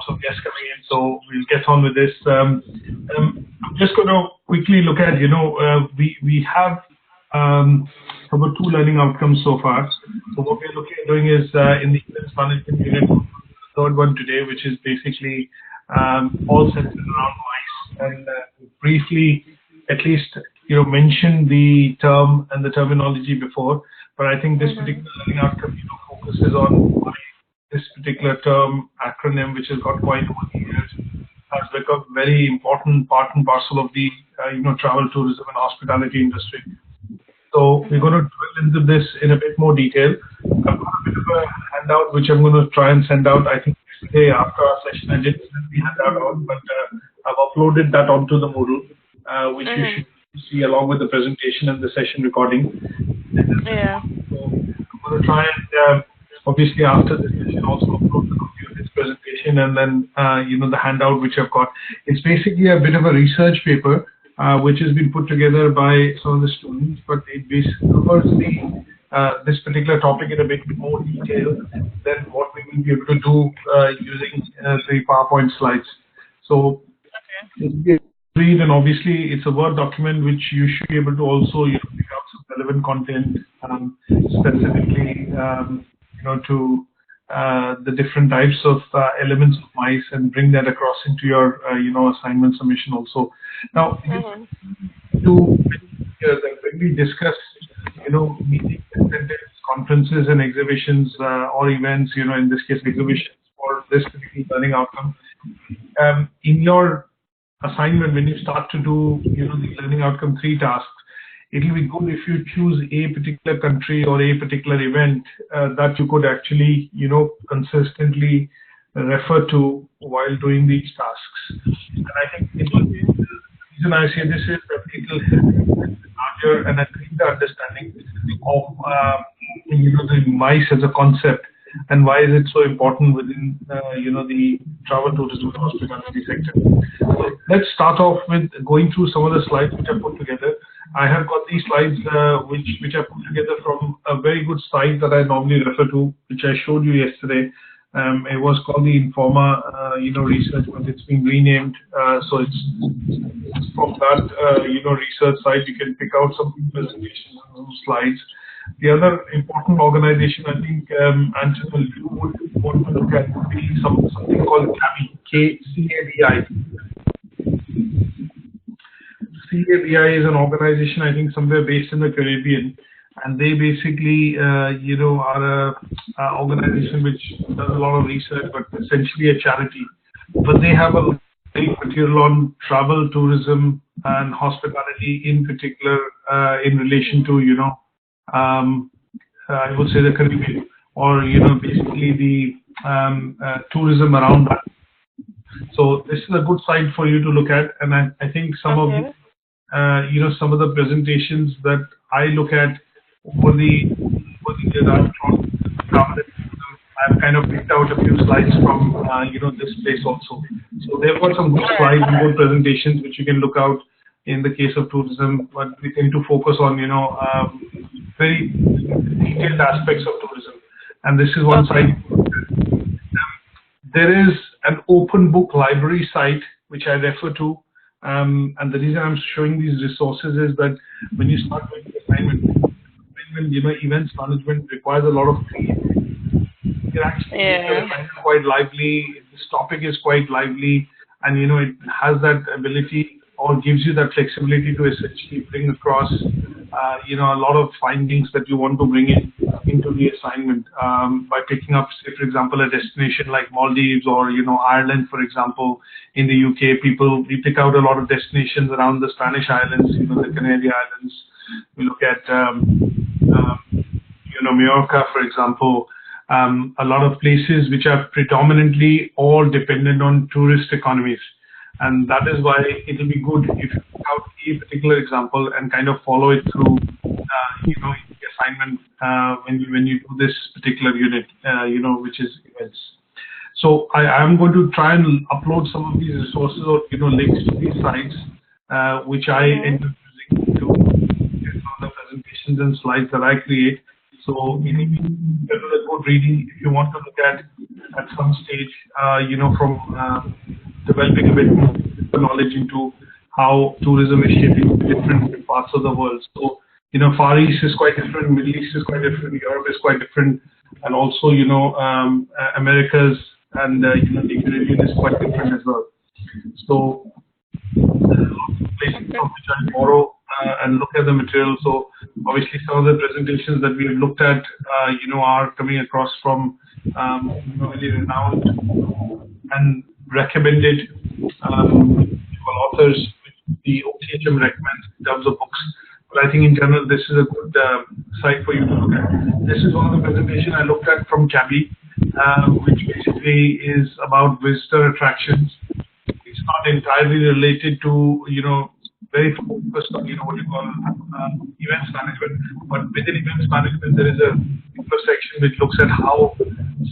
of guests coming in, so we'll get on with this. I'm just going to quickly look at, we have about 2 learning outcomes so far. So what we're looking at doing is in the events management unit, the third one today, which is basically all centered around MICE, and briefly, at least, mention the term and the terminology before. But I think this particular learning outcome, focuses on why this particular term, acronym, which has got quite over the years, has become very important part and parcel of the, travel, tourism and hospitality industry. So we're going to drill into this in a bit more detail. I've got a bit of a handout which I'm going to try and send out. I think yesterday after our session I did send the handout out, but I've uploaded that onto the Moodle, which you should see along with the presentation and the session recording. Yeah. So I'm going to try and obviously after this session also upload the copy of this presentation, and then the handout which I've got. It's basically a bit of a research paper which has been put together by some of the students, but it basically covers this particular topic in a bit more detail than what we will be able to do using the PowerPoint slides. So read, and obviously it's a Word document which you should be able to also pick out some relevant content specifically to the different types of elements of MICE and bring that across into your assignment submission also. Now to that when we discuss meetings, incentives, conferences and exhibitions or events, in this case exhibitions for this particular learning outcome, in your assignment, when you start to do the learning outcome 3 tasks, it will be good if you choose a particular country or a particular event that you could actually consistently refer to while doing these tasks. And I think the reason I say this is that it will help larger and a greater understanding of the MICE as a concept, and why is it so important within the travel, tourism and hospitality sector. So let's start off with going through some of the slides which I put together. I have got these slides which I put together from a very good site that I normally refer to, which I showed you yesterday. It was called the Informa research, but it's been renamed. So it's from that research site you can pick out some presentations and some slides. The other important organization I think Anton, you would want to look at would be something called CABI, C-A-B-I. CABI is an organization, I think, somewhere based in the Caribbean, and they basically, are a organization which does a lot of research, but essentially a charity. But they have a very material on travel, tourism, and hospitality in particular, in relation to, I would say the Caribbean, or basically the tourism around that. So this is a good site for you to look at, and I think some of the some of the presentations that I look at over the years I've kind of picked out a few slides from this place also. So they've got some good slides and good presentations which you can look out in the case of tourism, but we tend to focus on very detailed aspects of tourism, and this is one site. There is an open book library site which I refer to. And the reason I'm showing these resources is that when you start doing the assignment, when events management requires a lot of creativity, you're actually quite lively. This topic is quite lively, and it has that ability or gives you that flexibility to essentially bring across a lot of findings that you want to bring into the assignment by picking up, say, for example, a destination like Maldives or Ireland, for example. In the UK, we pick out a lot of destinations around the Spanish islands, the Canary Islands. We look at Mallorca, for example. A lot of places which are predominantly all dependent on tourist economies. And that is why it will be good if you pick out a particular example and kind of follow it through, the assignment when you do this particular unit, which is events. So I am going to try and upload some of these resources or links to these sites, which I end up using to get some of the presentations and slides that I create. So it will be a good reading if you want to look at at some stage, from developing a bit more knowledge into how tourism is shaping different parts of the world. So, Far East is quite different, Middle East is quite different, Europe is quite different, and also, Americas and, the Caribbean is quite different as well. So, lots of places from which I borrow and look at the material. So obviously some of the presentations that we have looked at, are coming across from really renowned and recommended authors, which the OTHM recommends in terms of books. But I think in general this is a good site for you to look at. This is one of the presentations I looked at from CABI, which basically is about visitor attractions. It's not entirely related to, very focused on, what you call events management. But within events management, there is a section which looks at how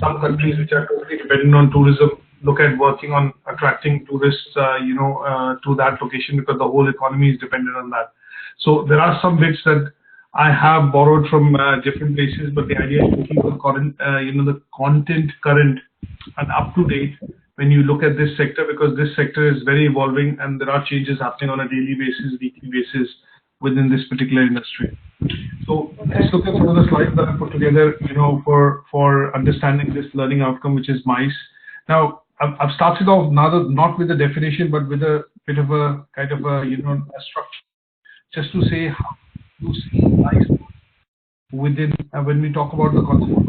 some countries which are totally dependent on tourism look at working on attracting tourists, to that location, because the whole economy is dependent on that. So there are some bits that I have borrowed from different places, but the idea is to keep the current, the content current and up to date when you look at this sector, because this sector is very evolving and there are changes happening on a daily basis, weekly basis within this particular industry. So let's look at some of the slides that I put together, for understanding this learning outcome, which is MICE. Now, I've started off not with a definition, but with a bit of a kind of a structure, just to say how you see MICE within when we talk about the concept,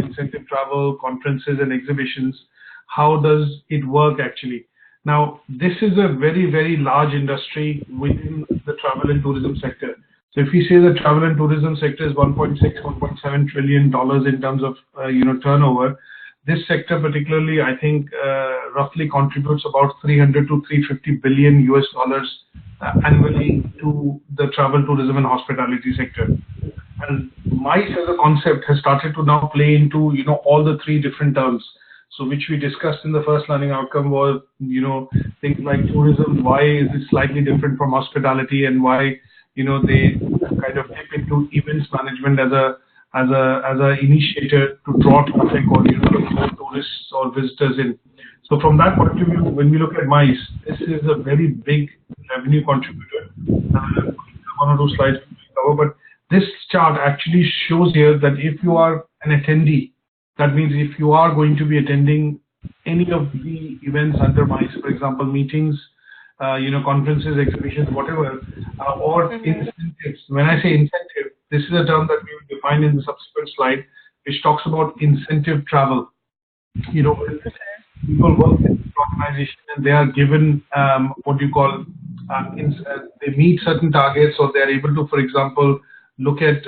incentive travel, conferences and exhibitions. How does it work actually? Now, this is a very, very large industry within the travel and tourism sector. So if we say the travel and tourism sector is $1.7 trillion in terms of, turnover, this sector particularly, I think, roughly contributes about 300 to 350 billion US dollars annually to the travel, tourism and hospitality sector. And MICE as a concept has started to now play into, all the three different terms. So which we discussed in the first learning outcome was, things like tourism, why is it slightly different from hospitality, and why, they kind of dip into events management as a initiator to draw traffic or, more tourists or visitors in. So from that point of view, when we look at MICE, this is a very big revenue contributor. One or two slides to cover, but this chart actually shows here that if you are an attendee, that means if you are going to be attending any of the events under MICE, for example, meetings, conferences, exhibitions, whatever, or incentives. When I say incentive, this is a term that we will define in the subsequent slide, which talks about incentive travel. People work in an organization and they are given they meet certain targets, or they are able to, for example, look at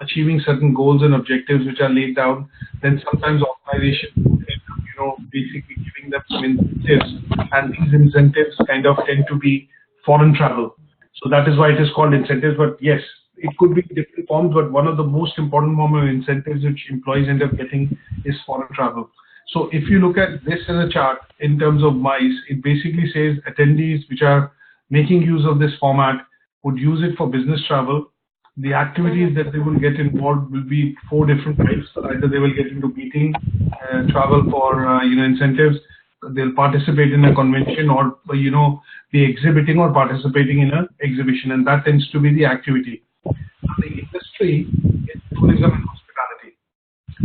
achieving certain goals and objectives which are laid down. Then sometimes organizations basically giving them some incentives, and these incentives kind of tend to be foreign travel. So that is why it is called incentives. But yes, it could be different forms, but one of the most important form of incentives which employees end up getting is foreign travel. So if you look at this as a chart in terms of MICE, it basically says attendees which are making use of this format would use it for business travel. The activities that they will get involved will be 4 different types. Either they will get into meeting, travel for incentives, they'll participate in a convention, or be exhibiting or participating in an exhibition, and that tends to be the activity. The industry is tourism and hospitality.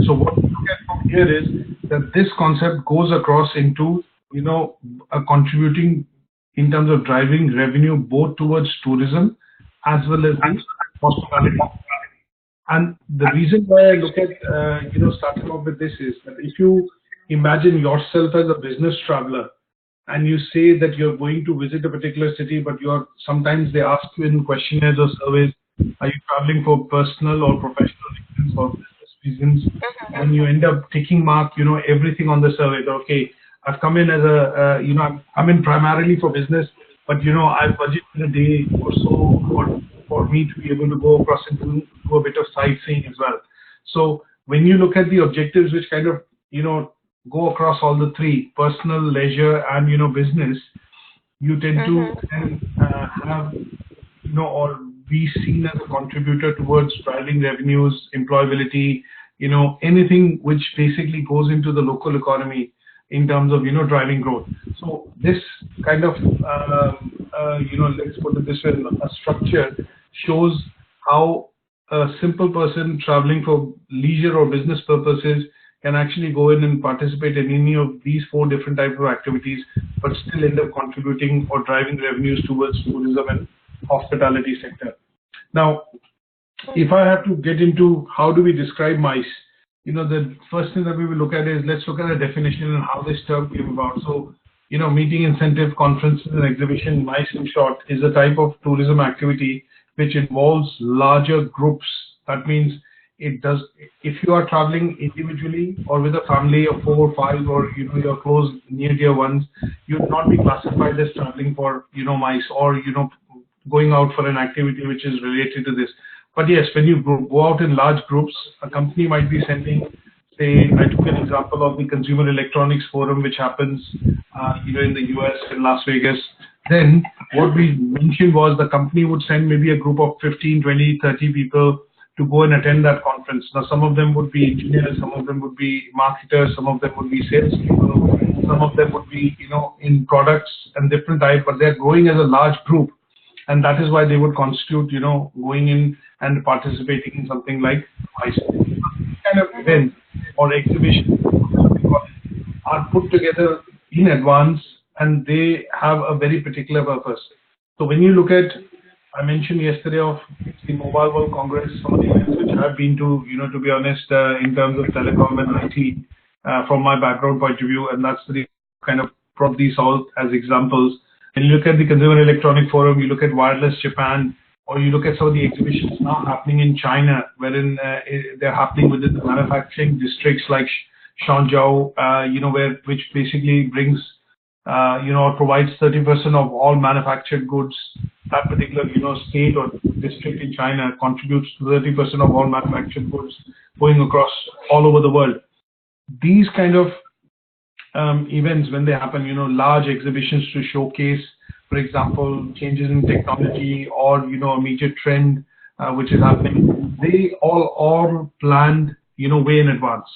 So what we look at from here is that this concept goes across into contributing in terms of driving revenue both towards tourism as well as the hospitality. And the reason why I look at starting off with this is that if you imagine yourself as a business traveler and you say that you're going to visit a particular city, but sometimes they ask you in questionnaires or surveys, are you traveling for personal or professional reasons or business reasons? And you end up ticking mark everything on the survey. Okay, I've come in as I'm in primarily for business, but I've budgeted a day or so for me to be able to go across and do a bit of sightseeing as well. So when you look at the objectives which kind of go across all the three, personal, leisure and business, you tend to then have or be seen as a contributor towards driving revenues, employability, anything which basically goes into the local economy in terms of, driving growth. So this kind of, let's put it this way, a structure shows how a simple person traveling for leisure or business purposes can actually go in and participate in any of these 4 different types of activities, but still end up contributing or driving revenues towards tourism and hospitality sector. Now, if I have to get into how do we describe MICE, the first thing that we will look at is, let's look at a definition and how this term came about. So, meeting, incentive, conferences and exhibition, MICE in short, is a type of tourism activity which involves larger groups. That means if you are traveling individually or with a family of 4 or 5 or, your close near dear ones, you would not be classified as traveling for, MICE or, going out for an activity which is related to this. But yes, when you go out in large groups, a company might be sending, say, I took an example of the Consumer Electronics Forum, which happens, in the US, in Las Vegas. Then what we mentioned was the company would send maybe a group of 15, 20, 30 people to go and attend that conference. Now, some of them would be engineers, some of them would be marketers, some of them would be salespeople, some of them would be, in products and different types, but they're going as a large group. And that is why they would constitute, going in and participating in something like MICE. These kind of events or exhibitions are put together in advance, and they have a very particular purpose. So when you look at, I mentioned yesterday of the Mobile World Congress, some of the events which I've been to, to be honest, in terms of telecom and IT, from my background point of view, and that's the kind of brought these all as examples. When you look at the Consumer Electronic Forum, you look at Wireless Japan, or you look at some of the exhibitions now happening in China, wherein they're happening within the manufacturing districts like Shenzhou, which basically brings, or provides 30% of all manufactured goods. That particular, state or district in China contributes to 30% of all manufactured goods going across all over the world. These kind of events, when they happen, large exhibitions to showcase, for example, changes in technology or, a major trend which is happening, they all planned, way in advance.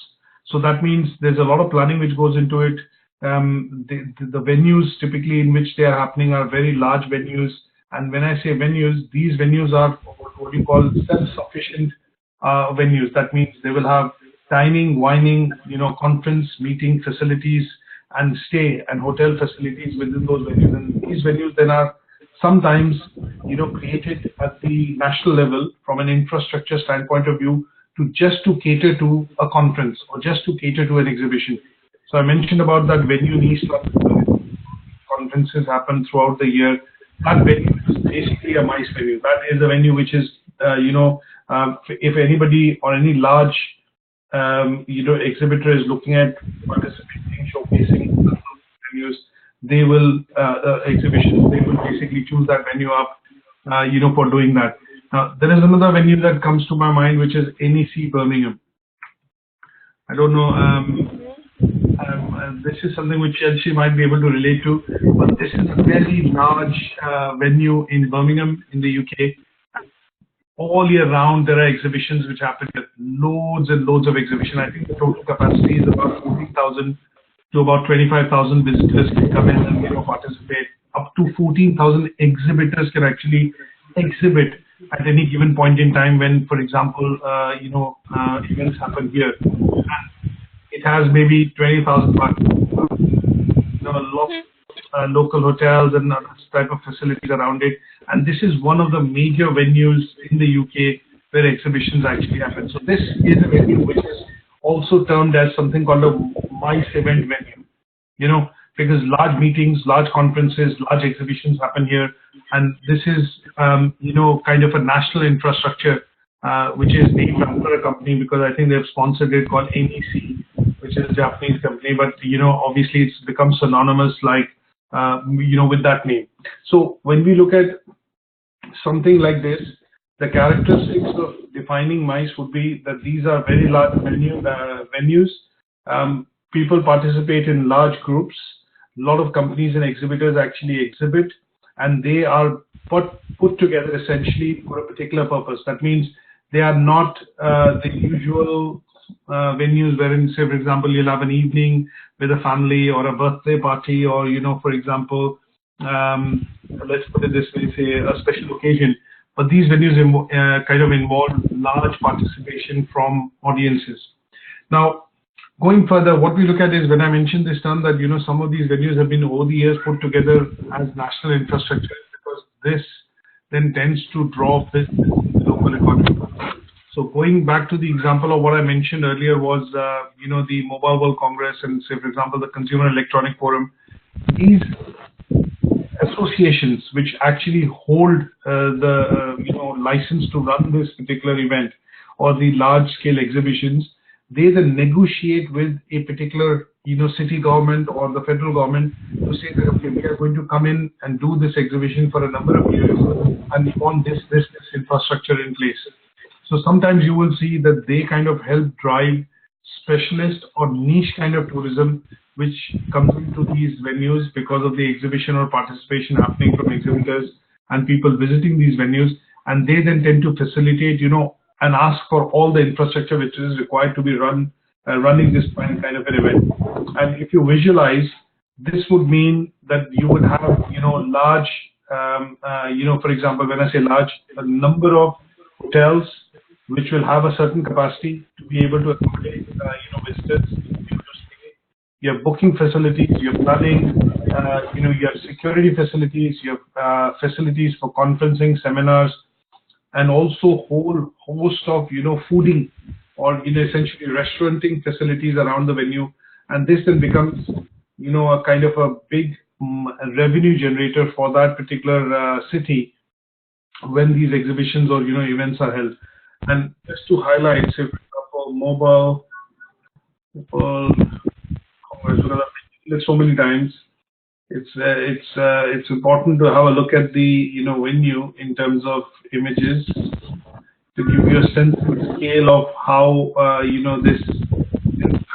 So that means there's a lot of planning which goes into it. The venues typically in which they are happening are very large venues. And when I say venues, these venues are what you call self-sufficient venues. That means they will have dining, wining, conference, meeting facilities, and stay and hotel facilities within those venues. And these venues then are sometimes, created at the national level from an infrastructure standpoint of view to cater to a conference or just to cater to an exhibition. So I mentioned about that venue in East London. Conferences happen throughout the year. That venue is basically a MICE venue. That is a venue which is, if anybody or any large exhibitor is looking at participating, showcasing venues, they will exhibitions. They will basically choose that venue up, for doing that. Now, there is another venue that comes to my mind, which is NEC Birmingham. I don't know. This is something which Chelsea might be able to relate to, but this is a very large venue in Birmingham, in the UK. All year round, there are exhibitions which happen here. Loads and loads of exhibitions. I think the total capacity is about 14,000 to about 25,000 visitors can come in and participate. Up to 14,000 exhibitors can actually exhibit at any given point in time when, for example, events happen here. It has maybe 20,000 local hotels and other type of facilities around it. And this is one of the major venues in the UK where exhibitions actually happen. So this is a venue which is also termed as something called a MICE event venue, because large meetings, large conferences, large exhibitions happen here. And this is, kind of a national infrastructure, which is named after a company because I think they've sponsored it called NEC, which is a Japanese company. But, obviously it's become synonymous like, with that name. So when we look at something like this, the characteristics of defining MICE would be that these are very large venues. People participate in large groups. A lot of companies and exhibitors actually exhibit, and they are put together essentially for a particular purpose. That means they are not the usual venues wherein, say, for example, you'll have an evening with a family or a birthday party, or, for example, let's put it this way, say a special occasion. But these venues kind of involve large participation from audiences. Now, going further, what we look at is, when I mentioned this term, that some of these venues have been over the years put together as national infrastructure, because this then tends to draw business in the local economy. So going back to the example of what I mentioned earlier was, the Mobile World Congress and, say, for example, the Consumer Electronic Forum. These associations which actually hold the license to run this particular event or the large-scale exhibitions, they then negotiate with a particular city government or the federal government to say that, okay, we are going to come in and do this exhibition for a number of years, and we want this infrastructure in place. So sometimes you will see that they kind of help drive specialist or niche kind of tourism which comes into these venues because of the exhibition or participation happening from exhibitors and people visiting these venues, and they then tend to facilitate, and ask for all the infrastructure which is required to be running this kind of an event. And if you visualize, this would mean that you would have, large, for example, when I say large, a number of hotels which will have a certain capacity to be able to accommodate, visitors. You have booking facilities, you have planning, you have security facilities, you have facilities for conferencing, seminars, and also whole host of, fooding or, essentially restauranting facilities around the venue. And this then becomes, a kind of a big revenue generator for that particular city when these exhibitions or, events are held. And just to highlight, say, for example, Mobile World Congress, because I've mentioned it so many times, it's important to have a look at the venue in terms of images to give you a sense of the scale of how this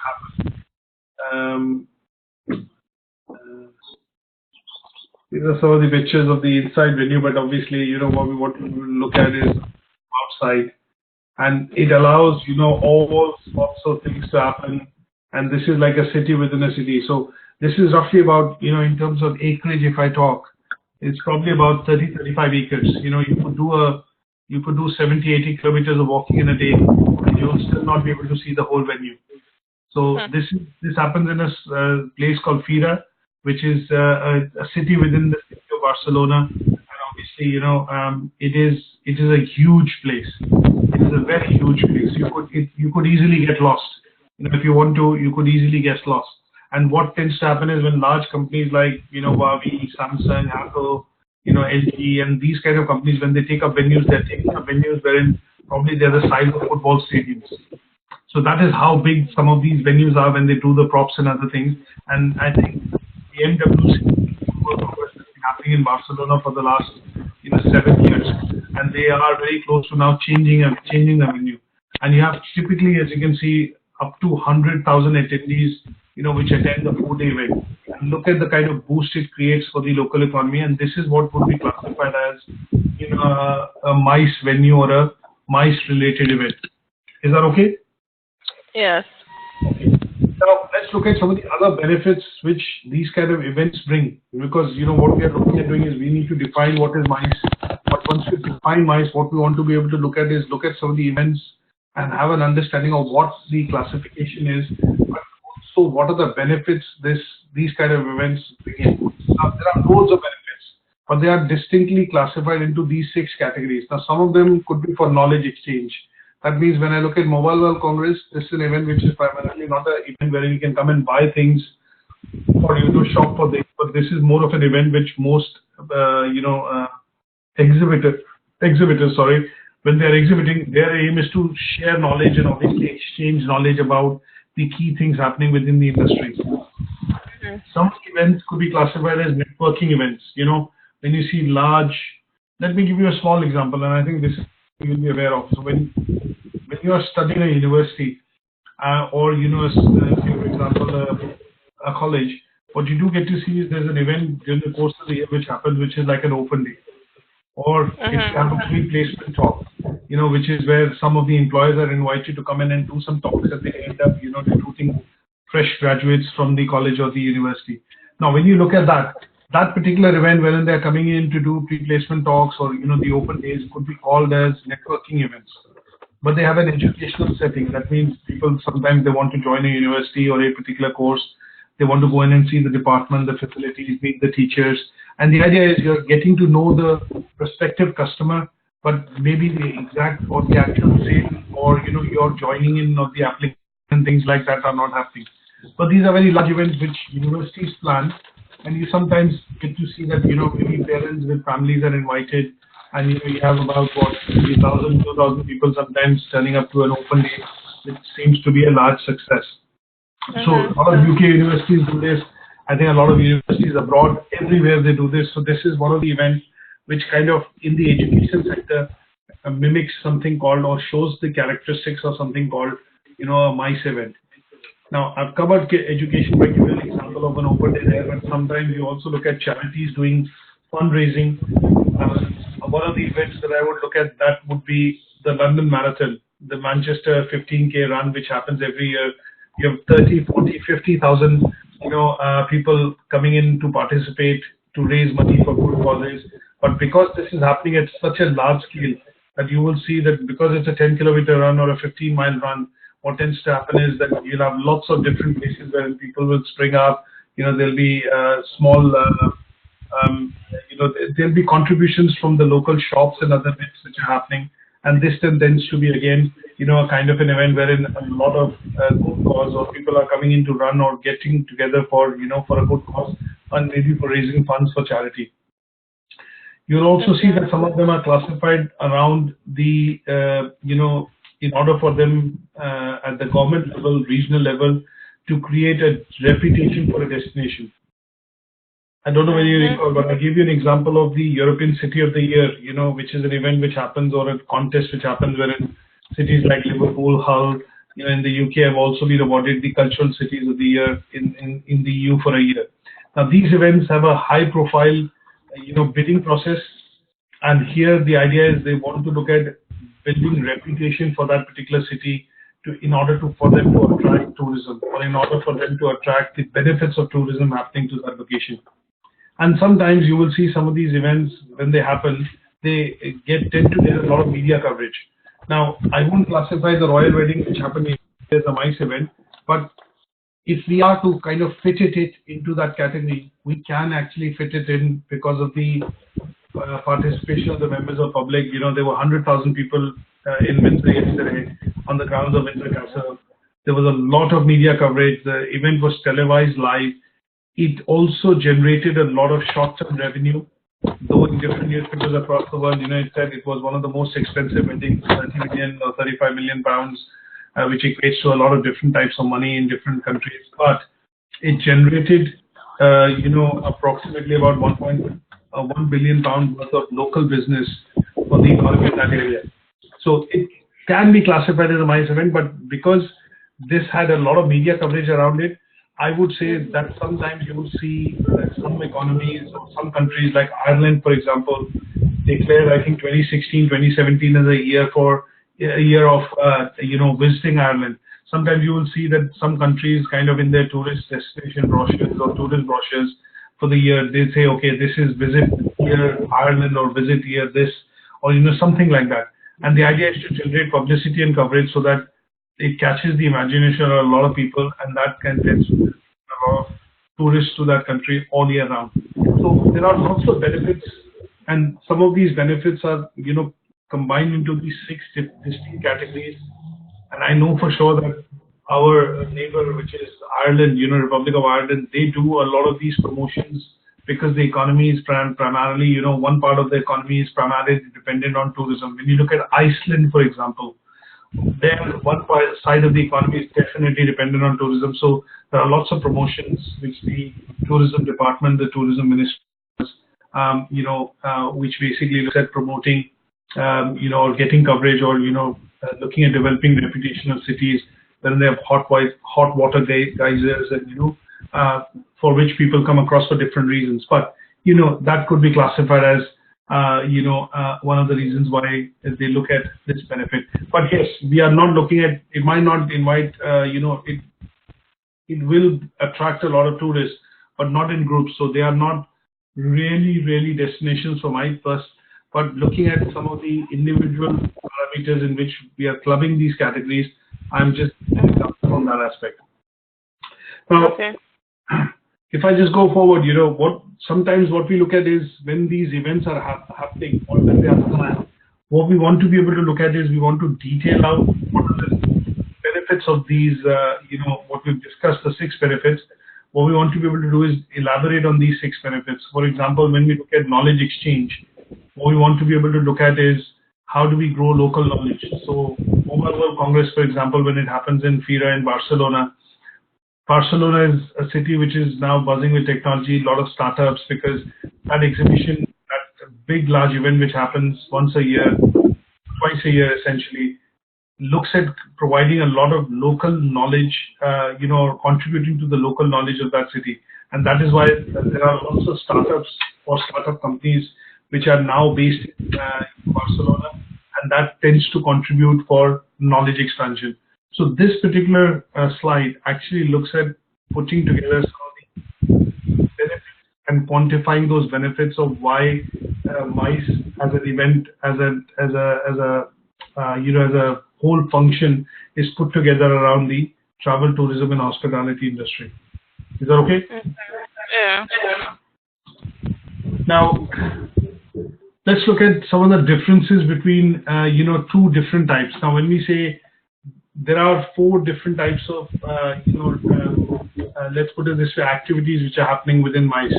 happens. These are some of the pictures of the inside venue, but obviously what we look at is outside, and it allows all sorts of things to happen. And this is like a city within a city. So this is roughly about, in terms of acreage, if I talk, it's probably about 30-35 acres. You could do 70-80 kilometers of walking in a day, and you'll still not be able to see the whole venue. So this happens in a place called Fira, which is a city within the city of Barcelona. And obviously, it is a huge place. It is a very huge place. You could easily get lost. If you want to, you could easily get lost. And what tends to happen is when large companies like, Huawei, Samsung, Apple, LG, and these kind of companies, when they take up venues, they're taking up venues wherein probably they're the size of football stadiums. So that is how big some of these venues are when they do the props and other things. And I think the MWC has been happening in Barcelona for the last 7 years, and they are very close to now changing the venue. And you have typically, as you can see, up to 100,000 attendees, which attend the 4-day event. And look at the kind of boost it creates for the local economy. And this is what would be classified as, a MICE venue or a MICE-related event. Is that okay? Yes. Okay. Now let's look at some of the other benefits which these kind of events bring. Because what we are looking at doing is we need to define what is MICE. But once we define MICE, what we want to be able to look at some of the events and have an understanding of what the classification is, but also what are the benefits these kind of events bring in. Now, there are loads of benefits, but they are distinctly classified into these 6 categories. Now, some of them could be for knowledge exchange. That means when I look at Mobile World Congress, this is an event which is primarily not an event where you can come and buy things or you to shop for things, but this is more of an event which most exhibitors, when they are exhibiting, their aim is to share knowledge and obviously exchange knowledge about the key things happening within the industry. Some events could be classified as networking events. When you see large, let me give you a small example, and I think this you will be aware of. So when you are studying a university or say for example a college, what you do get to see is there's an event during the course of the year which happens, which is like an open day. Or if you have a pre-placement talk, which is where some of the employers are invited to come in and do some talks that they end up, recruiting fresh graduates from the college or the university. Now, when you look at that particular event wherein they're coming in to do pre-placement talks or, the open days could be called as networking events. But they have an educational setting. That means people, sometimes they want to join a university or a particular course. They want to go in and see the department, the facilities, meet the teachers. And the idea is you're getting to know the prospective customer, but maybe the exact or the actual sale or, you're joining in of the application and things like that are not happening. But these are very large events which universities plan. And you sometimes get to see that, maybe parents with families are invited. And you have about 3,000, 2,000 people sometimes turning up to an open day, which seems to be a large success. So a lot of UK universities do this. I think a lot of universities abroad, everywhere they do this. So this is one of the events which kind of in the education sector mimics something called or shows the characteristics of something called, a MICE event. Now, I've covered education by giving an example of an open day there, but sometimes you also look at charities doing fundraising. One of the events that I would look at that would be the London Marathon, the Manchester 15K run, which happens every year. You have 30, 40, 50,000, people coming in to participate to raise money for good causes. But because this is happening at such a large scale, that you will see that because it's a 10-kilometer run or a 15-mile run, what tends to happen is that you'll have lots of different places where people will spring up. There'll be small, there'll be contributions from the local shops and other bits which are happening. And this then tends to be again, a kind of an event wherein a lot of good cause or people are coming in to run or getting together for, for a good cause and maybe for raising funds for charity. You'll also see that some of them are classified around the, in order for them at the government level, regional level, to create a reputation for a destination. I don't know whether you recall, but I'll give you an example of the European City of the Year, which is an event which happens or a contest which happens wherein cities like Liverpool, Hull, in the UK have also been awarded the Cultural Cities of the Year in the EU for a year. Now, these events have a high profile, bidding process. And here the idea is they want to look at building reputation for that particular city in order for them to attract tourism or in order for them to attract the benefits of tourism happening to that location. And sometimes you will see some of these events, when they happen, they tend to get a lot of media coverage. Now, I won't classify the royal wedding which happened as a MICE event, but if we are to kind of fit it into that category, we can actually fit it in because of the participation of the members of public. There were 100,000 people in Windsor yesterday on the grounds of Windsor Castle. There was a lot of media coverage. The event was televised live. It also generated a lot of short-term revenue, though in different newspapers across the world, it said it was one of the most expensive weddings, 30 million or 35 million pounds, which equates to a lot of different types of money in different countries. But it generated, approximately about 1 billion pound worth of local business for the economy in that area. So it can be classified as a MICE event, but because this had a lot of media coverage around it, I would say that sometimes you will see that some economies, some countries like Ireland, for example, declared, I think, 2016, 2017 as a year of visiting Ireland. Sometimes you will see that some countries kind of in their tourist destination brochures or tourist brochures for the year, they say, okay, this is visit year Ireland or visit year this, or something like that. And the idea is to generate publicity and coverage so that it catches the imagination of a lot of people, and that can get a lot of tourists to that country all year round. So there are lots of benefits, and some of these benefits are, combined into these 6 distinct categories. And I know for sure that our neighbor, which is Ireland, Republic of Ireland, they do a lot of these promotions because the economy is primarily, one part of the economy is primarily dependent on tourism. When you look at Iceland, for example, there one side of the economy is definitely dependent on tourism. So there are lots of promotions which the tourism department, the tourism ministry, which basically looks at promoting, or getting coverage or, looking at developing reputation of cities. Then they have hot water geysers and, for which people come across for different reasons. But, that could be classified as one of the reasons why they look at this benefit. But yes, we are not looking at, it might not invite, it will attract a lot of tourists, but not in groups. So they are not really destinations for MICE first, but looking at some of the individual parameters in which we are clubbing these categories, I'm just from that aspect. Now, Okay. if I just go forward, sometimes what we look at is when these events are happening or when they are planned, what we want to be able to look at is we want to detail out what are the benefits of these, what we've discussed, the 6 benefits. What we want to be able to do is elaborate on these 6 benefits. For example, when we look at knowledge exchange, what we want to be able to look at is how do we grow local knowledge. So Mobile World Congress, for example, when it happens in FIRA in Barcelona is a city which is now buzzing with technology, a lot of startups, because that exhibition, that big, large event which happens once a year, twice a year essentially, looks at providing a lot of local knowledge, contributing to the local knowledge of that city. And that is why there are also startups or startup companies which are now based in Barcelona, and that tends to contribute for knowledge expansion. So this particular slide actually looks at putting together some of the benefits and quantifying those benefits of why MICE as an event, as a whole function is put together around the travel, tourism, and hospitality industry. Is that okay? Yeah. Now, let's look at some of the differences between 2 different types. Now, when we say there are 4 different types of, let's put it this way, activities which are happening within MICE,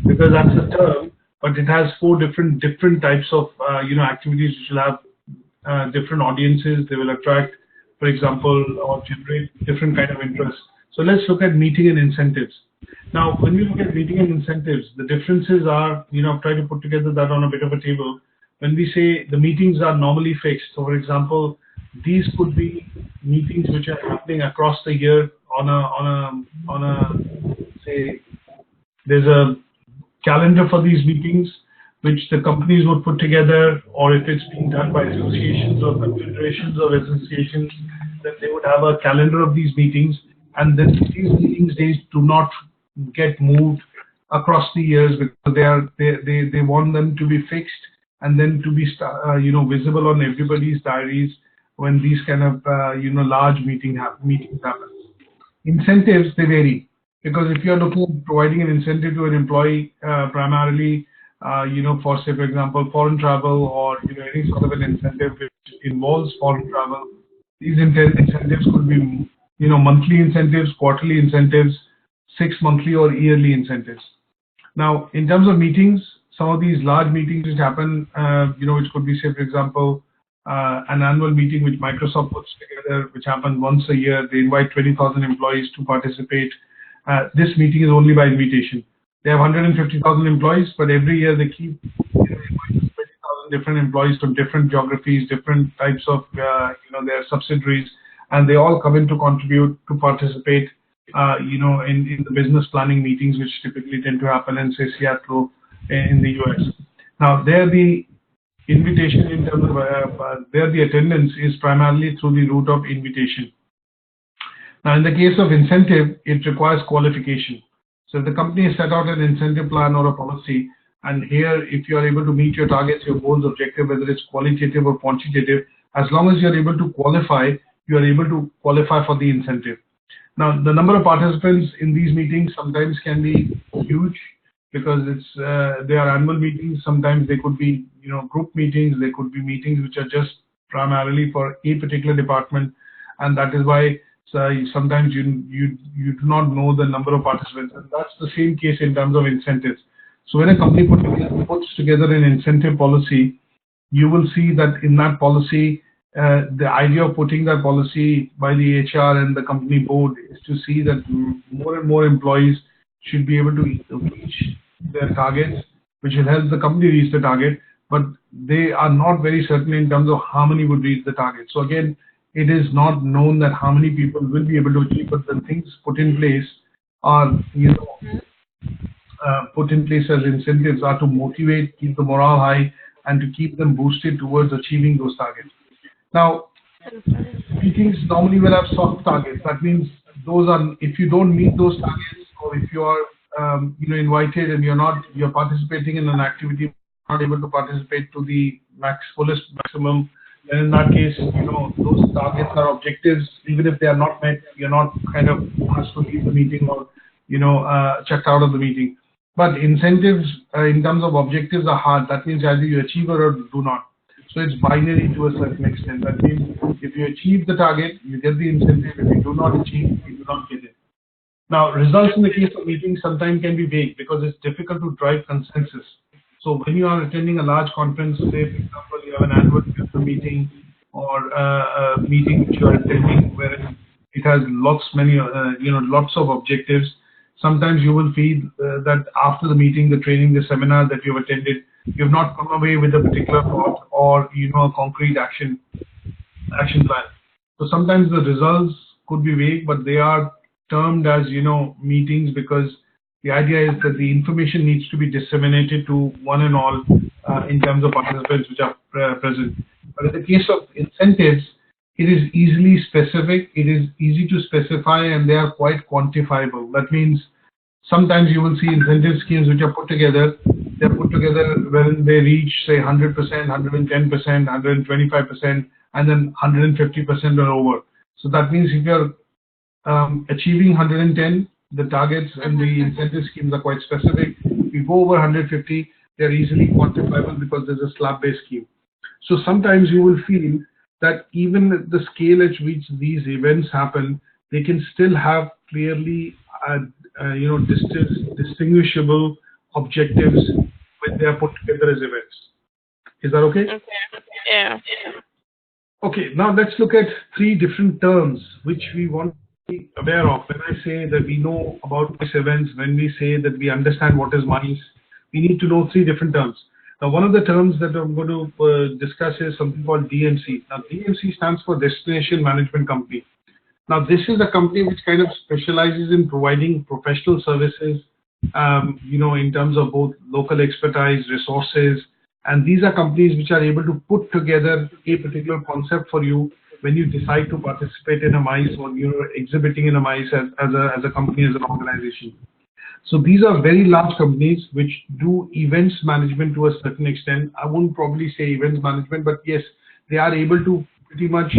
because that's a term, but it has 4 different types of, activities which will have different audiences. They will attract, for example, or generate different kind of interest. So let's look at meeting and incentives. Now, when we look at meeting and incentives, the differences are, I've tried to put together that on a bit of a table. When we say the meetings are normally fixed, so for example, these could be meetings which are happening across the year on a say, there's a calendar for these meetings which the companies would put together, or if it's being done by associations or confederations of associations, then they would have a calendar of these meetings, and then these meetings days do not get moved across the years because they want them to be fixed and then to be visible on everybody's diaries when these kind of large meetings happen. Incentives, they vary, because if you're looking at providing an incentive to an employee primarily for, say, for example, foreign travel, or any sort of an incentive which involves foreign travel, these incentives could be monthly incentives, quarterly incentives, 6 monthly or yearly incentives. Now, in terms of meetings, some of these large meetings which happen, which could be, say, for example, an annual meeting which Microsoft puts together, which happens once a year. They invite 20,000 employees to participate. This meeting is only by invitation. They have 150,000 employees, but every year they keep inviting 20,000 different employees from different geographies, different types of their subsidiaries, and they all come in to contribute, to participate in the business planning meetings, which typically tend to happen in, say, Seattle in the US. Now, there the invitation in terms of there the attendance is primarily through the route of invitation. Now, in the case of incentive, it requires qualification. So if the company has set out an incentive plan or a policy, and here, if you are able to meet your targets, your goals, objective, whether it's qualitative or quantitative, as long as you're able to qualify, you are able to qualify for the incentive. Now, the number of participants in these meetings sometimes can be huge, because they are annual meetings. Sometimes they could be group meetings. They could be meetings which are just primarily for a particular department, and that is why sometimes you do not know the number of participants. And that's the same case in terms of incentives. So when a company puts together an incentive policy, you will see that in that policy, the idea of putting that policy by the HR and the company board is to see that more and more employees should be able to reach their targets, which will help the company reach the target, but they are not very certain in terms of how many would reach the target. So again, it is not known that how many people will be able to achieve, but the things put in place are, put in place as incentives are to motivate, keep the morale high, and to keep them boosted towards achieving those targets. Now, meetings normally will have soft targets. That means those are, if you don't meet those targets, or if you are invited and you're participating in an activity, not able to participate to the fullest maximum, then in that case, those targets are objectives. Even if they are not met, you're not kind of asked to leave the meeting or checked out of the meeting. But incentives in terms of objectives are hard. That means either you achieve or do not. So it's binary to a certain extent. That means if you achieve the target, you get the incentive. If you do not achieve, you do not get it. Now, results in the case of meetings sometimes can be vague because it's difficult to drive consensus. So when you are attending a large conference, say for example you have an annual meeting or a meeting which you are attending where it has lots of objectives. Sometimes you will feel that after the meeting, the training, the seminar that you have attended, you have not come away with a particular thought or a concrete action plan. So sometimes the results could be vague, but they are termed as meetings because the idea is that the information needs to be disseminated to one and all in terms of participants which are present. But in the case of incentives, it is easily specific, it is easy to specify, and they are quite quantifiable. That means sometimes you will see incentive schemes which are put together. They're put together when they reach, say, 100%, 110%, 125%, and then 150% or over. So that means if you're achieving 110, the targets and the incentive schemes are quite specific. If you go over 150, they're easily quantifiable because there's a slab-based scheme. So sometimes you will feel that even at the scale at which these events happen, they can still have clearly, distinguishable objectives when they are put together as events. Is that okay? Okay. Yeah. Okay, now let's look at three different terms which we want to be aware of. When I say that we know about MICE events, when we say that we understand what is MICE, we need to know three different terms. Now, one of the terms that I'm going to discuss is something called DMC. Now, DMC stands for Destination Management Company. Now, this is a company which kind of specializes in providing professional services, in terms of both local expertise, resources, and these are companies which are able to put together a particular concept for you when you decide to participate in a MICE or you're exhibiting in a MICE as a company, as an organization. So these are very large companies which do events management to a certain extent. I wouldn't probably say events management, but yes, they are able to pretty much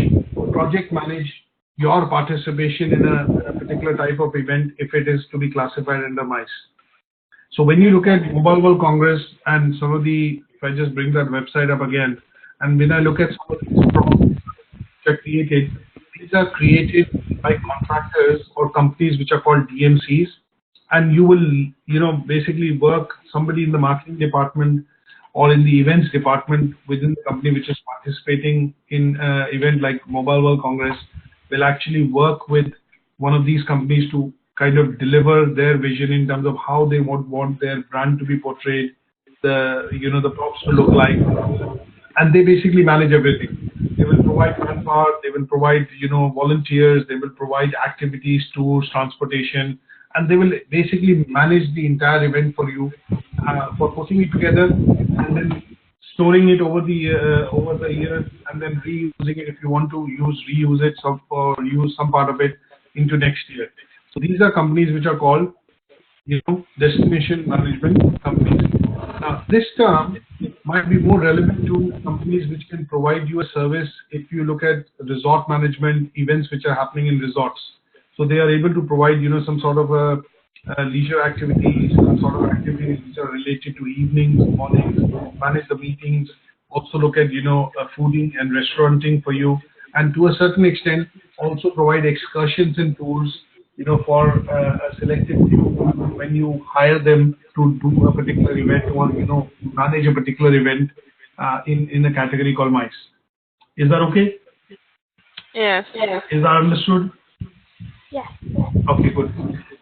project manage your participation in a particular type of event if it is to be classified under MICE. So when you look at Mobile World Congress and some of the, if I just bring that website up again, and when I look at some of these programs which are created, these are created by contractors or companies which are called DMCs. And you will, basically work, somebody in the marketing department or in the events department within the company which is participating in an event like Mobile World Congress will actually work with one of these companies to kind of deliver their vision in terms of how they want their brand to be portrayed, the props to look like, and they basically manage everything. They will provide manpower, they will provide, volunteers, they will provide activities, tours, transportation, and they will basically manage the entire event for you, for putting it together and then storing it over the years and then reusing it if you want to reuse it or use some part of it into next year. So these are companies which are called, destination management companies. Now this term might be more relevant to companies which can provide you a service if you look at resort management, events which are happening in resorts. So they are able to provide, some sort of a leisure activities, some sort of activities which are related to evenings, mornings, manage the meetings, also look at, fooding and restauranting for you, and to a certain extent also provide excursions and tours, for a selected group when you hire them to do a particular event or, manage a particular event in a category called MICE. Is that okay? Yes. Is that understood? Yes. Okay, good.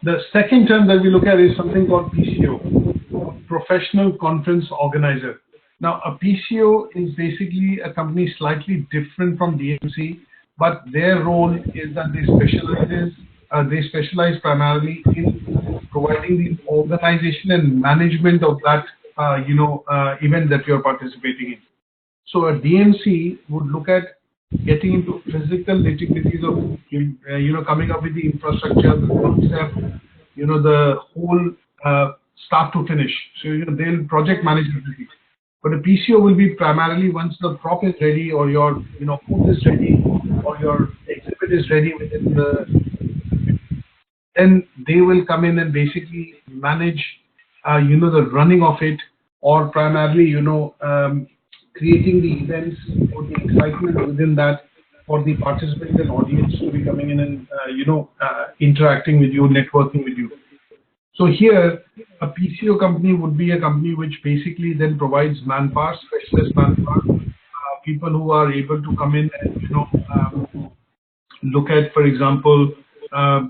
The second term that we look at is something called PCO, Professional Conference Organizer. Now, a PCO is basically a company slightly different from DMC, but their role is that they specialize they specialize primarily in providing the organization and management of that event that you're participating in. So a DMC would look at getting into physical nitty-gritties of coming up with the infrastructure, the concept, the whole start to finish. So they'll project manage everything. But a PCO will be primarily once the prop is ready, or your food is ready, or your exhibit is ready within then they will come in and basically manage the running of it, or primarily creating the events or the excitement within that for the participants and audience to be coming in and interacting with you, networking with you. So here, a PCO company would be a company which basically then provides manpower, specialist manpower, people who are able to come in and look at, for example,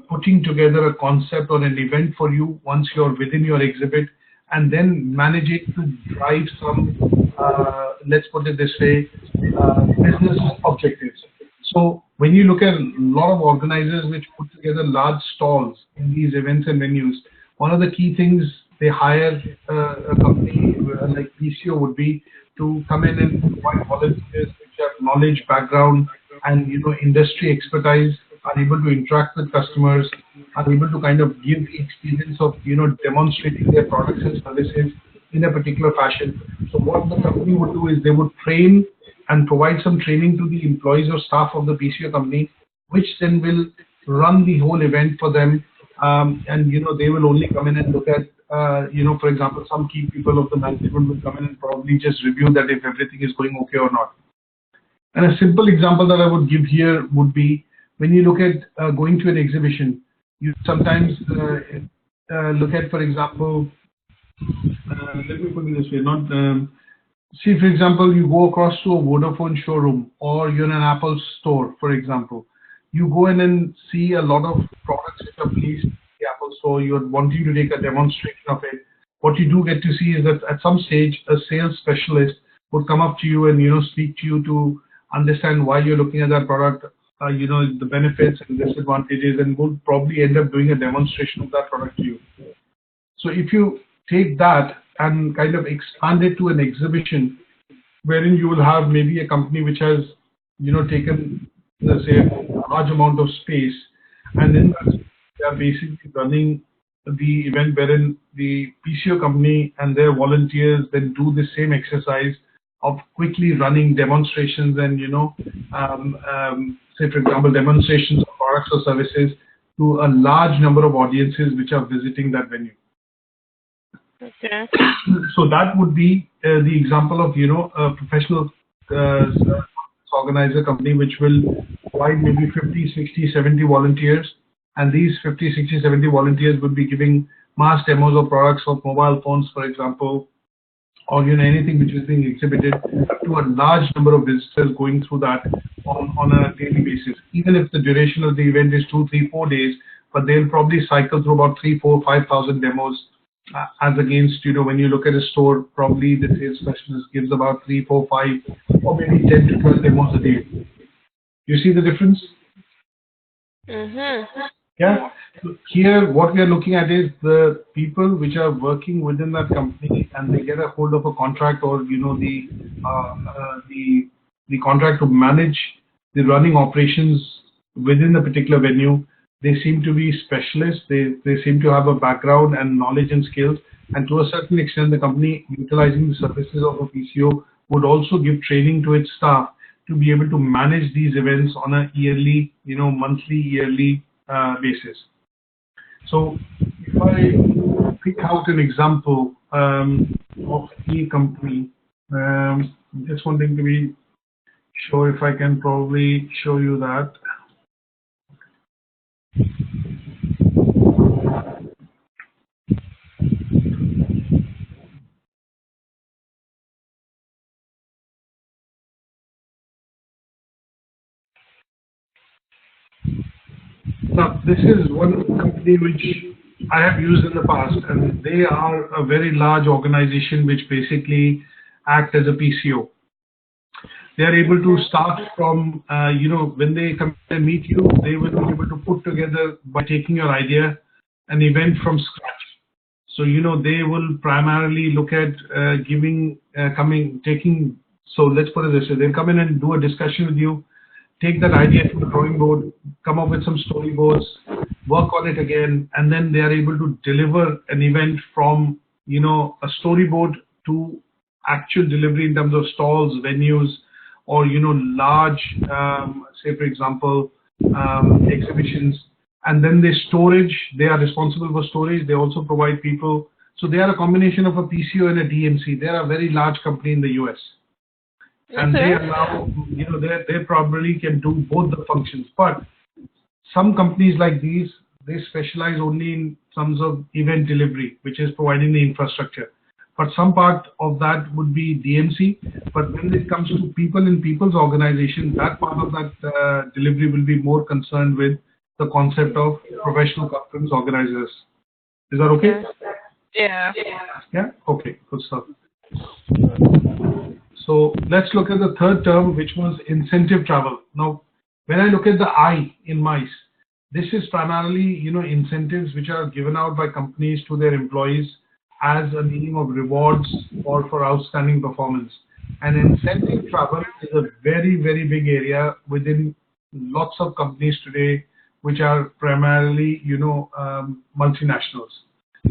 putting together a concept or an event for you once you're within your exhibit, and then manage it to drive some, let's put it this way, business objectives. So when you look at a lot of organizers which put together large stalls in these events and venues, one of the key things they hire a company like PCO would be to come in and provide volunteers which have knowledge, background, and industry expertise, are able to interact with customers, are able to kind of give the experience of demonstrating their products and services in a particular fashion. So what the company would do is they would train and provide some training to the employees or staff of the PCO company, which then will run the whole event for them. And they will only come in and look at for example, some key people of the management will come in and probably just review that if everything is going okay or not. And a simple example that I would give here would be when you look at going to an exhibition, you sometimes look at, for example, let me put it this way, see, for example, you go across to a Vodafone showroom, or you're in an Apple store, for example. You go in and see a lot of products which are placed in the Apple store. You're wanting to take a demonstration of it. What you do get to see is that at some stage, a sales specialist would come up to you and speak to you to understand why you're looking at that product, the benefits and disadvantages, and would probably end up doing a demonstration of that product to you. So if you take that and kind of expand it to an exhibition, wherein you will have maybe a company which has taken, let's say, a large amount of space, and in that they are basically running the event wherein the PCO company and their volunteers then do the same exercise of quickly running demonstrations and say, for example, demonstrations of products or services to a large number of audiences which are visiting that venue. Okay. So that would be the example of a professional organizer company which will provide maybe 50, 60, 70 volunteers, and these 50, 60, 70 volunteers would be giving mass demos of products of mobile phones, for example, or anything which is being exhibited to a large number of visitors going through that on a daily basis. Even if the duration of the event is 2, 3, 4 days, but they'll probably cycle through about 3, 4, 5,000 demos. As against, when you look at a store, probably the sales specialist gives about 3, 4, 5, or maybe 10 to 12 demos a day. You see the difference? Mm-hmm. Yeah. So here, what we are looking at is the people which are working within that company, and they get a hold of a contract, or the contract to manage the running operations within the particular venue. They seem to be specialists. They seem to have a background and knowledge and skills. And to a certain extent, the company, utilizing the services of a PCO, would also give training to its staff to be able to manage these events on a yearly, monthly, yearly basis. So if I pick out an example of a company, just wanting to be sure if I can probably show you that. Now, this is one company which I have used in the past, and they are a very large organization which basically act as a PCO. They are able to start from, when they come and meet you, they will be able to put together, by taking your idea, an event from scratch. So, they will primarily look at so let's put it this way, they'll come in and do a discussion with you, take that idea from the drawing board, come up with some storyboards, work on it again, and then they are able to deliver an event from, a storyboard to actual delivery in terms of stalls, venues, or, large, say for example, exhibitions. And then they are responsible for storage. They also provide people. So they are a combination of a PCO and a DMC. They are a very large company in the US. And they allow, they probably can do both the functions. But some companies like these, they specialize only in terms of event delivery, which is providing the infrastructure. But some part of that would be DMC. But when it comes to people in people's organization, that part of that delivery will be more concerned with the concept of professional conference organizers. Is that okay? Yeah. Yeah? Okay, good stuff. So let's look at the third term, which was incentive travel. Now, when I look at the I in MICE, this is primarily, incentives which are given out by companies to their employees as a meaning of rewards or for outstanding performance. And incentive travel is a very, very big area within lots of companies today, which are primarily, multinationals.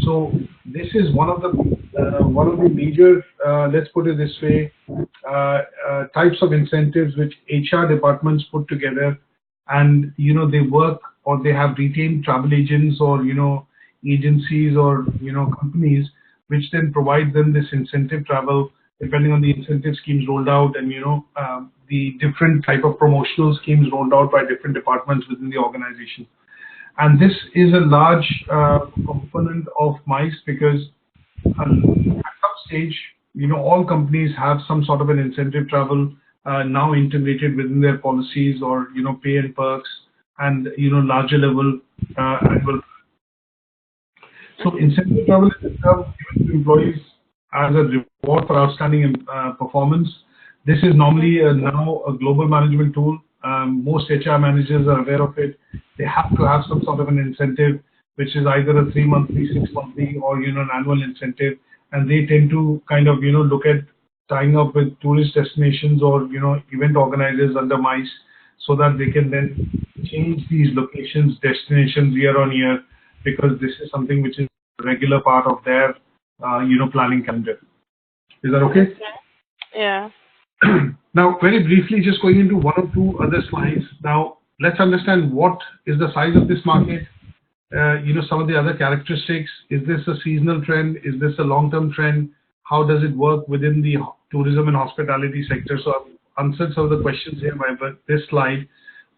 So this is one of the major, let's put it this way, types of incentives which HR departments put together, and they work, or they have retained travel agents, or agencies, or companies which then provide them this incentive travel depending on the incentive schemes rolled out, and the different type of promotional schemes rolled out by different departments within the organization. And this is a large component of MICE, because at some stage, all companies have some sort of an incentive travel now integrated within their policies, or pay and perks, and larger level annual. So incentive travel is given to employees as a reward for outstanding performance. This is normally now a global management tool. Most HR managers are aware of it. They have to have some sort of an incentive, which is either a 3-monthly, 6-monthly, or an annual incentive. And they tend to kind of look at tying up with tourist destinations, or event organizers under MICE, so that they can then change these locations, destinations year on year, because this is something which is a regular part of their planning calendar. Is that okay? Yeah. Now, very briefly, just going into one or two other slides. Now, let's understand what is the size of this market. Some of the other characteristics. Is this a seasonal trend? Is this a long-term trend? How does it work within the tourism and hospitality sector? So I've answered some of the questions here by this slide.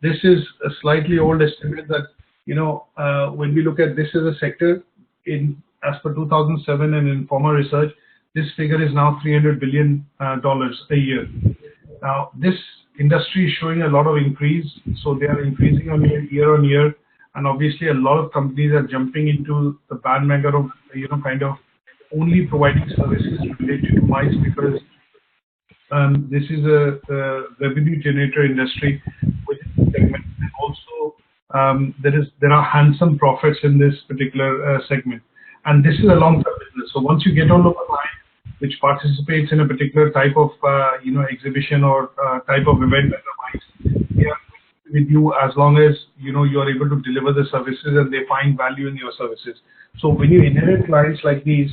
This is a slightly old estimate that, when we look at this as a sector, as per 2007 and Informa research, this figure is now $300 billion a year. Now, this industry is showing a lot of increase, so they are increasing year on year, and obviously a lot of companies are jumping into the bandwagon of, kind of only providing services related to MICE, because this is a revenue generator industry within the segment, and also there are handsome profits in this particular segment, and this is a long-term business. So once you get on the line, which participates in a particular type of exhibition or type of event at the MICE, they are with you as long as you are able to deliver the services and they find value in your services. So when you inherit clients like these,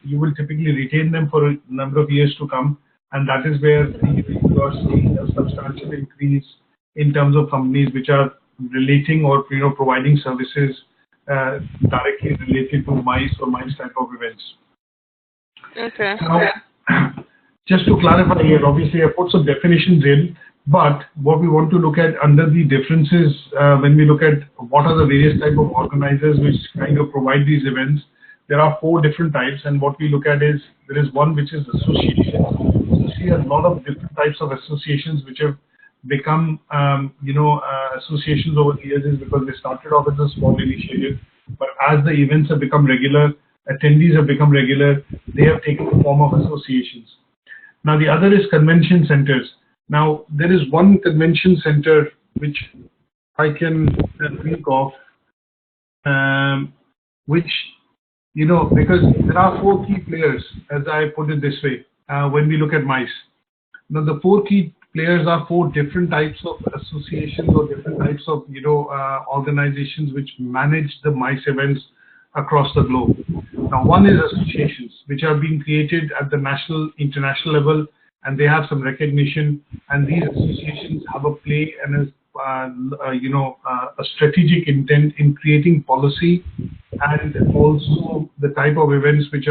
you will typically retain them for a number of years to come, and that is where you are seeing a substantial increase in terms of companies which are relating or providing services directly related to MICE or MICE type of events. Okay. Now, just to clarify here, obviously I put some definitions in, but what we want to look at under the differences, when we look at what are the various type of organizers which kind of provide these events, there are 4 different types, and what we look at is, there is one which is associations. So you see a lot of different types of associations which have become, associations over the years, is because they started off as a small initiative, but as the events have become regular, attendees have become regular, they have taken the form of associations. Now the other is convention centers. Now, there is one convention center which I can think of, which, because there are 4 key players, as I put it this way, when we look at MICE. Now, the 4 key players are 4 different types of associations or different types of, organizations which manage the MICE events across the globe. Now, one is associations, which are being created at the national, international level, and they have some recognition, and these associations have a play and a strategic intent in creating policy and also the type of events which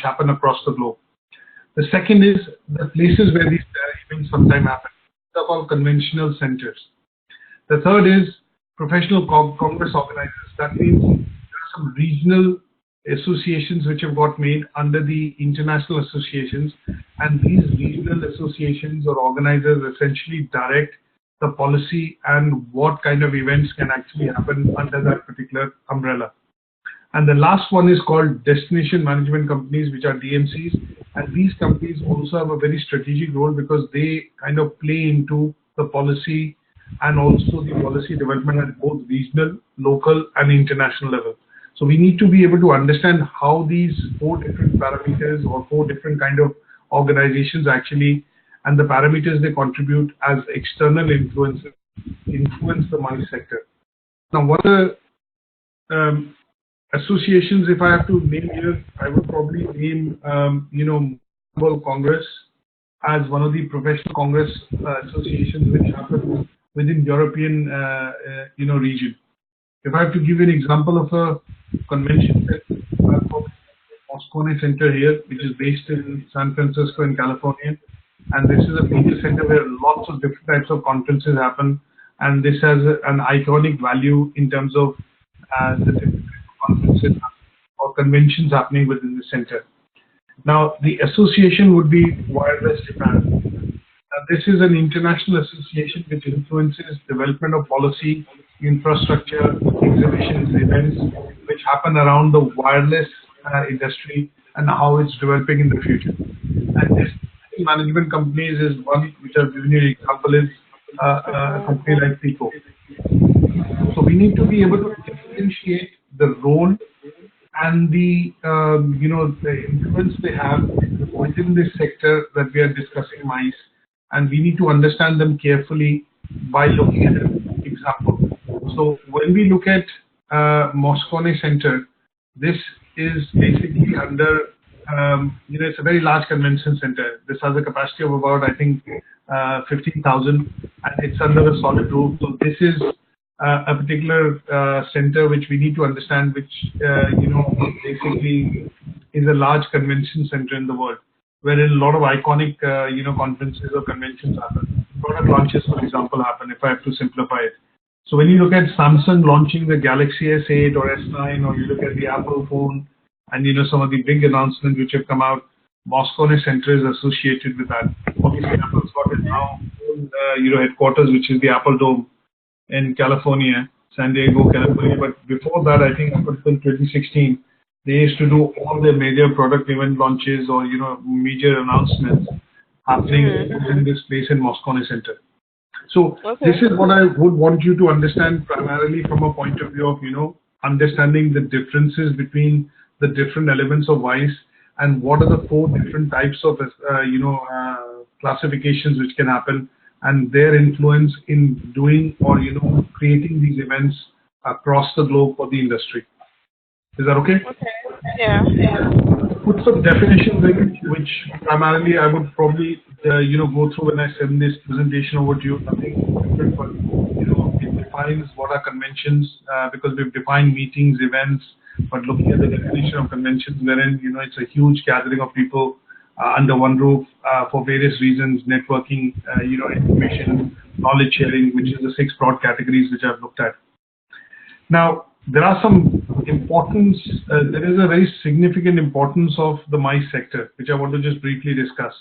happen across the globe. The second is the places where these events sometimes happen. These are called conventional centers. The third is professional congress organizers. That means there are some regional associations which have got made under the international associations, and these regional associations or organizers essentially direct the policy and what kind of events can actually happen under that particular umbrella. And the last one is called destination management companies, which are DMCs, and these companies also have a very strategic role because they kind of play into the policy and also the policy development at both regional, local and international level. So we need to be able to understand how these 4 different parameters or 4 different kind of organizations actually, and the parameters they contribute as external influences, influence the MICE sector. Now, what are associations, if I have to name here, I would probably name, World Congress as one of the professional congress associations which happen within European, region. If I have to give you an example of a convention center, Moscone Center here, which is based in San Francisco in California, and this is a major center where lots of different types of conferences happen, and this has an iconic value in terms of the different conferences or conventions happening within the center. Now, the association would be Wireless Japan. This is an international association which influences development of policy, infrastructure, exhibitions, events which happen around the wireless industry and how it's developing in the future. And this management companies is one which I've given you an example is a company like Pico. So we need to be able to differentiate the role and the the influence they have within this sector that we are discussing, MICE, and we need to understand them carefully by looking at an example. So when we look at Moscone Center, this is basically under it's a very large convention center. This has a capacity of about, I think, 15,000, and it's under a solid roof. So this is a particular center which we need to understand, which basically is a large convention center in the world, wherein a lot of iconic conferences or conventions happen. Product launches, for example, happen, if I have to simplify it. So when you look at Samsung launching the Galaxy S8 or S9, or you look at the Apple phone, and some of the big announcements which have come out, Moscone Center is associated with that. Obviously, Apple's got its now own headquarters, which is the Apple Dome in California, San Diego, California. But before that, I think up until 2016, they used to do all their major product event launches or major announcements happening in this place in Moscone Center. So this is what I would want you to understand primarily from a point of view of understanding the differences between the different elements of MICE and what are the 4 different types of classifications which can happen and their influence in doing or creating these events across the globe for the industry. Is that okay? Okay. Yeah. Put some definitions in which primarily I would probably go through when I send this presentation over to you. Nothing different, but it defines what are conventions because we've defined meetings, events, but looking at the definition of conventions, wherein it's a huge gathering of people under one roof for various reasons, networking, information, knowledge sharing, which is the 6 broad categories which I've looked at. Now, there are some importance, there is a very significant importance of the MICE sector, which I want to just briefly discuss.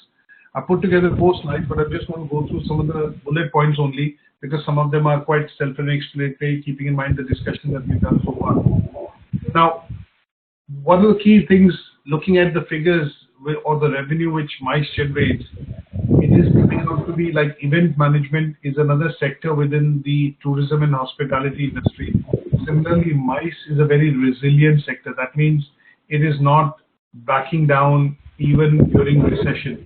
I put together 4 slides, but I just want to go through some of the bullet points only, because some of them are quite self-explanatory, keeping in mind the discussion that we've done so far. Now, one of the key things, looking at the figures or the revenue which MICE generates, it is coming out to be like event management is another sector within the tourism and hospitality industry. Similarly, MICE is a very resilient sector. That means it is not backing down even during recession.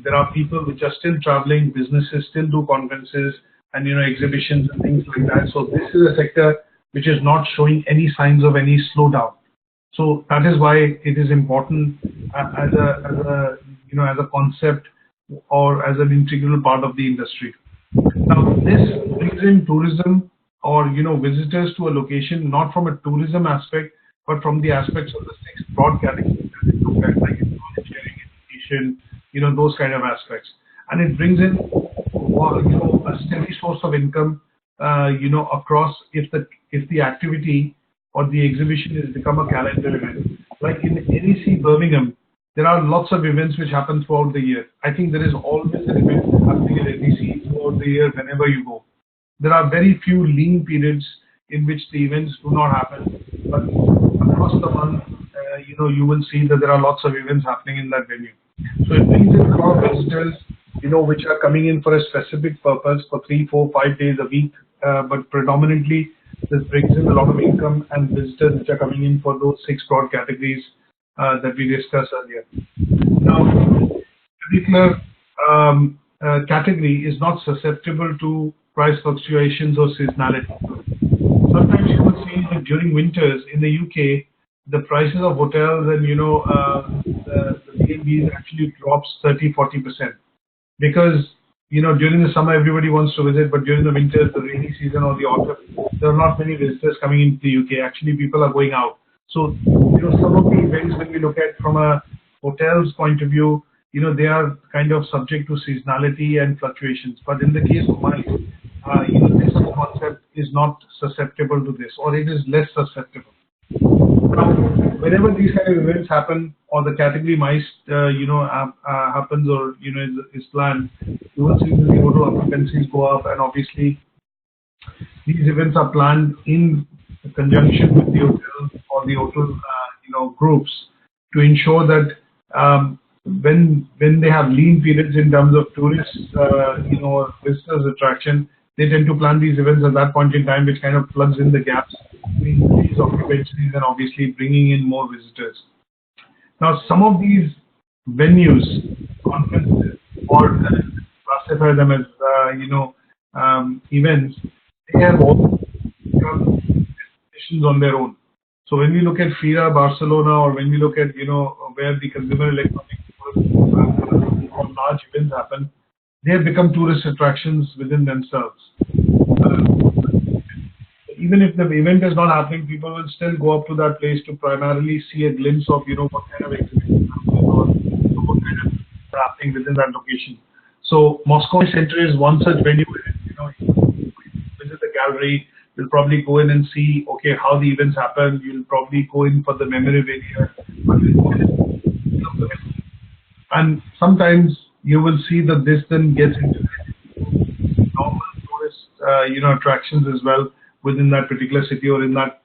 There are people which are still traveling, businesses still do conferences and exhibitions and things like that. So this is a sector which is not showing any signs of any slowdown. So that is why it is important as a concept or as an integral part of the industry. Now this brings in tourism or visitors to a location not from a tourism aspect but from the aspects of the 6 broad categories that we look at, like knowledge sharing, education, those kind of aspects, and it brings in a steady source of income across if the activity or the exhibition has become a calendar event. Like in NEC Birmingham, there are lots of events which happen throughout the year. I think there is always an event happening at NEC throughout the year whenever you go. There are very few lean periods in which the events do not happen, but across the month, you will see that there are lots of events happening in that venue. So it brings in a lot of visitors, which are coming in for a specific purpose for 3, 4, 5 days a week, but predominantly this brings in a lot of income and visitors which are coming in for those 6 broad categories that we discussed earlier. Now, particular category is not susceptible to price fluctuations or seasonality. Sometimes you will see that during winters in the UK, the prices of hotels and the B&Bs actually drops 30-40% because during the summer everybody wants to visit, but during the winters, the rainy season or the autumn, there are not many visitors coming into the UK. Actually, people are going out. So some of the events when we look at from a hotel's point of view, they are kind of subject to seasonality and fluctuations. But in the case of MICE, this concept is not susceptible to this, or it is less susceptible. Now, whenever these kind of events happen, or the category MICE, happens, or is planned, you will see that the hotel occupancies go up, and obviously these events are planned in conjunction with the hotel or the hotel, groups to ensure that when they have lean periods in terms of tourists, visitors attraction, they tend to plan these events at that point in time, which kind of plugs in the gaps between these occupancies and obviously bringing in more visitors. Now, some of these venues, conferences, or classify them as events, they have all destinations on their own. So when we look at FIRA Barcelona, or when we look at where the consumer electronics or large events happen, they have become tourist attractions within themselves. Even if the event is not happening, people will still go up to that place to primarily see a glimpse of what kind of exhibition or what kind of happening within that location. So Moscow Center is one such venue where you visit the gallery. You'll probably go in and see how the events happen. You'll probably go in for the memorabilia, and sometimes you will see that this then gets into normal tourist attractions as well within that particular city or in that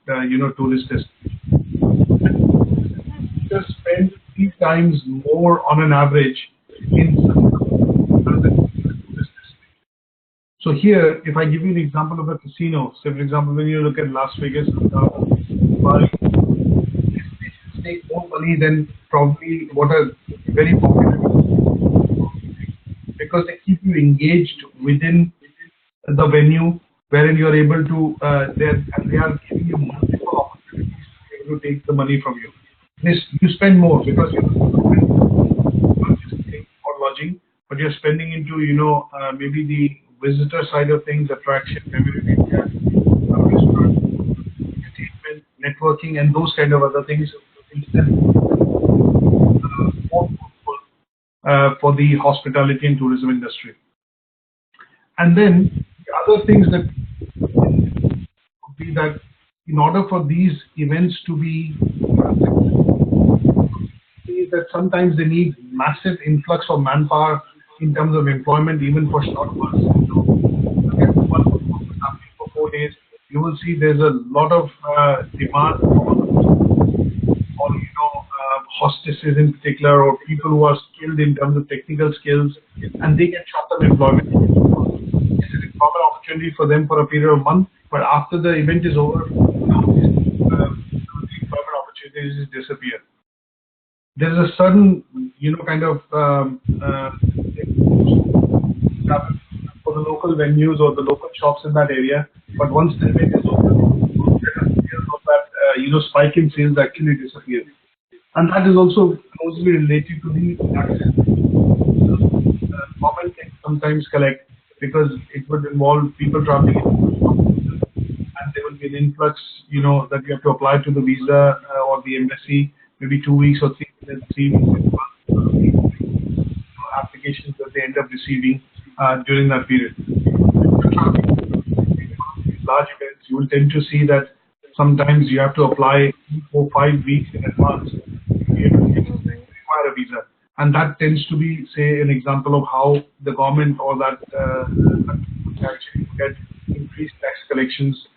tourist destination. Just spend 3 times more on an average in tourist destination. So here, if I give you an example of a casino, so for example, when you look at Las Vegas, destinations take more money than probably what are very popular, because they keep you engaged within the venue, wherein you are able to, they are giving you multiple opportunities to be able to take the money from you. You spend more because you're not just paying for lodging, but you're spending into, maybe the visitor side of things, attraction, memorabilia, restaurant, entertainment, networking, and those kind of other things. More for the hospitality and tourism industry. And then the other things that would be that in order for these events to be that sometimes they need massive influx of manpower in terms of employment, even for short bursts. Happening for 4 days, you will see there's a lot of demand for hostesses in particular, or people who are skilled in terms of technical skills, and they get short-term employment. It's an employment opportunity for them for a period of a month, but after the event is over, the employment opportunities disappear. There's a certain, kind of for the local venues or the local shops in that area, but once the event is over, that spike in sales actually disappears. And that is also closely related to the taxes. Government can sometimes collect, because it would involve people traveling, and there will be an influx, that you have to apply to the visa or the embassy, maybe 2 weeks or 3 weeks applications that they end up receiving during that period. Large events, you will tend to see that sometimes you have to apply 4 or 5 weeks in advance to require a visa. And that tends to be, say, an example of how the government or that actually get increased tax collections,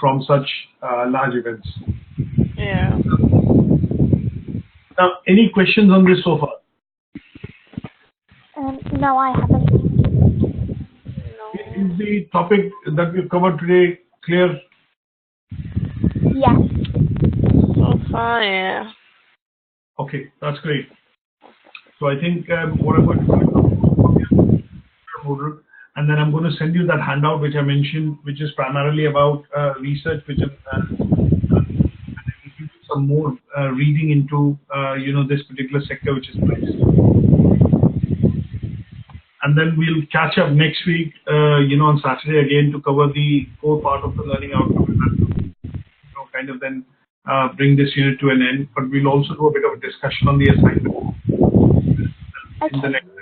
from such large events. Yeah. Now, any questions on this so far? No, I haven't. Is the topic that we've covered today clear? Yes. So far, yeah. Okay, that's great. So I think what I'm going to do is, and then I'm going to send you that handout which I mentioned, which is primarily about research, which is some more reading into this particular sector, which is nice. And then we'll catch up next week, on Saturday again to cover the core part of the learning outcome. Kind of then bring this unit to an end. But we'll also do a bit of a discussion on the assignment in the next.